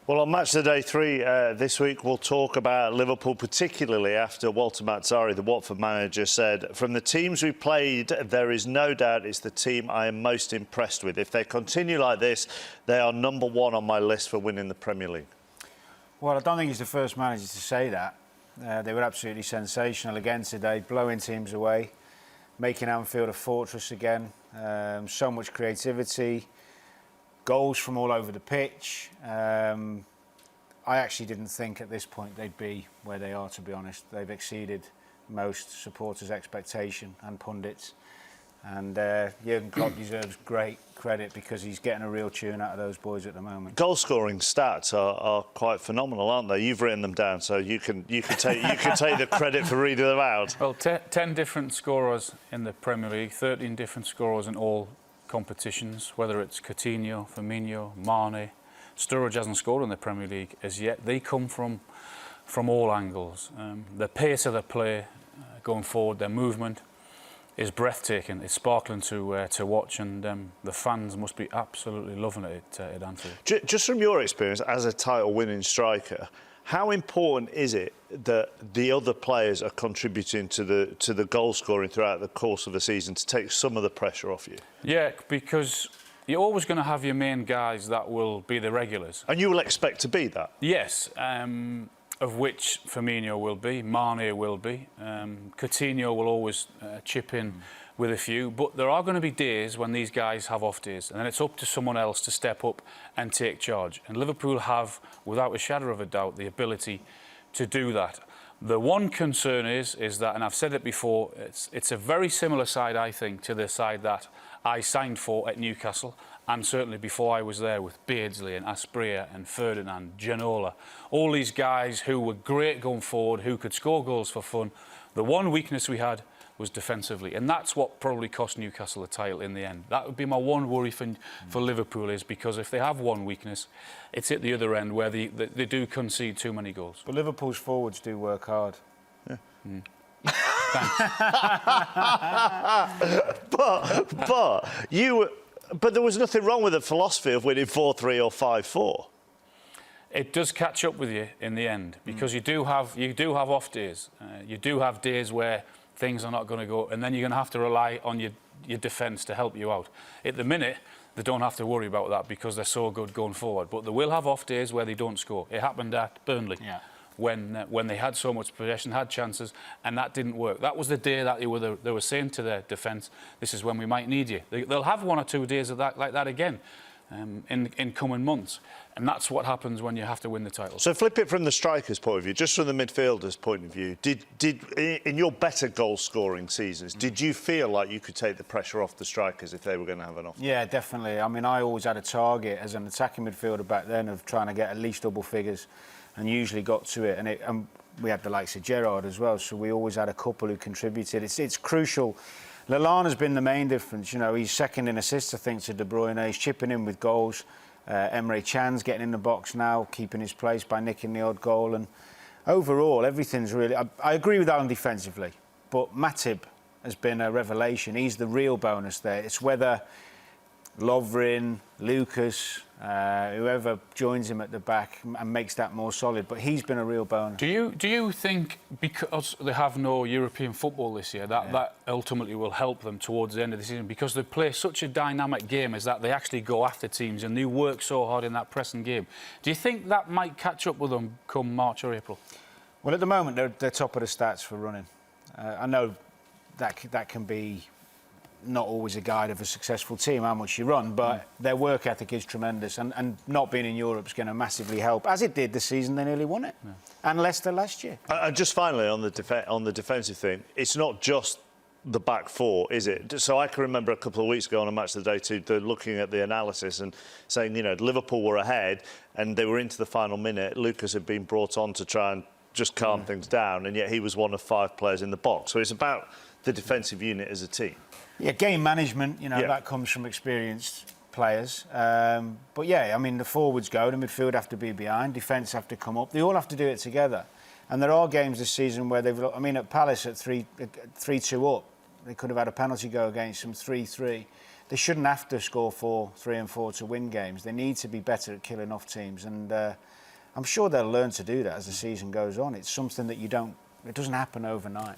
Well, on Match of the Day 3 this week, we'll talk about Liverpool, particularly after Walter Mazzarri, the Watford manager, said, "From the teams we played, there is no doubt it's the team I am most impressed with. If they continue like this, they are #1 on my list for winning the Premier League." Well, I don't think he's the first manager to say that. They were absolutely sensational again today, blowing teams away, making Anfield a fortress again. So much creativity. Goals from all over the pitch. I actually didn't think at this point they'd be where they are, to be honest. They've exceeded most supporters' expectation and pundits. And Jurgen Klopp deserves great credit because he's getting a real tune out of those boys at the moment. Goal-scoring stats are quite phenomenal, aren't they? You've written them down, so you can take the credit for reading them out. Well, 10 different scorers in the Premier League, 13 different scorers in all competitions, whether it's Coutinho, Firmino, Mane. Sturridge hasn't scored in the Premier League as yet. They come from all angles. The pace of the play going forward, their movement is breathtaking. It's sparkling to watch, and the fans must be absolutely loving it at Anfield. Just from your experience as a title-winning striker, how important is it that the other players are contributing to the goal scoring throughout the course of the season to take some of the pressure off you? Yeah, because you're always going to have your main guys that will be the regulars. And you will expect to be that? Yes, of which Firmino will be, Mane will be. Coutinho will always chip in with a few, but there are going to be days when these guys have off days, and then it's up to someone else to step up and take charge. And Liverpool have, without a shadow of a doubt, the ability to do that. The one concern is that, and I've said it before, it's a very similar side, I think, to the side that I signed for at Newcastle, and certainly before I was there with Beardsley and Asprilla and Ferdinand, Ginola, all these guys who were great going forward, who could score goals for fun. The one weakness we had was defensively, and that's what probably cost Newcastle the title in the end. That would be my one worry for Liverpool, is because if they have one weakness, it's at the other end where they do concede too many goals. But Liverpool's forwards do work hard. Yeah. Thanks. but there was nothing wrong with the philosophy of winning 4-3 or 5-4. It does catch up with you in the end, because you do have off days. You do have days where things are not going to go, and then you're going to have to rely on your defence to help you out. At the minute, they don't have to worry about that because they're so good going forward. But they will have off days where they don't score. It happened at Burnley. Yeah. When they had so much possession, had chances, and that didn't work. That was the day that they were saying to their defence, "This is when we might need you." They'll have 1 or 2 days of that like that again in coming months, and that's what happens when you have to win the title. So flip it from the striker's point of view, just from the midfielder's point of view. Did in your better goal-scoring seasons, did you feel like you could take the pressure off the strikers if they were going to have an off? Yeah, definitely. I mean, I always had a target as an attacking midfielder back then of trying to get at least double figures, and usually got to it. And we had the likes of Gerrard as well, so we always had a couple who contributed. It's crucial. Lallana's been the main difference. You know, he's second in assists, I think, to De Bruyne. He's chipping in with goals. Emre Can's getting in the box now, keeping his place by nicking the odd goal. And overall, everything's really... I agree with Alan defensively, but Matip has been a revelation. He's the real bonus there. It's whether Lovren, Lucas, whoever joins him at the back and makes that more solid. But he's been a real bonus. Do you think, because they have no European football this year, that ultimately will help them towards the end of the season? Because they play such a dynamic game, is that they actually go after teams and they work so hard in that pressing game. Do you think that might catch up with them come March or April? Well, at the moment, they're top of the stats for running. I know that can be not always a guide of a successful team, how much you run, but their work ethic is tremendous, and not being in Europe is going to massively help, as it did this season. They nearly won it. Yeah. And Leicester last year. And just finally, on the defensive thing, it's not just the back four, is it? So I can remember a couple of weeks ago on a Match of the Day too, looking at the analysis and saying, you know, Liverpool were ahead and they were into the final minute. Lucas had been brought on to try and just calm things down, and yet he was one of 5 players in the box. So it's about the defensive unit as a team. Yeah, game management, you know, that comes from experienced players. But yeah, I mean, the forwards go, the midfield have to be behind, defence have to come up. They all have to do it together. And there are games this season where they've... I mean, at Palace at 3-2 up, they could have had a penalty go against them, 3-3. they shouldn't have to score 3 and 4 to win games. They need to be better at killing off teams, and I'm sure they'll learn to do that as the season goes on. It's something that it doesn't happen overnight.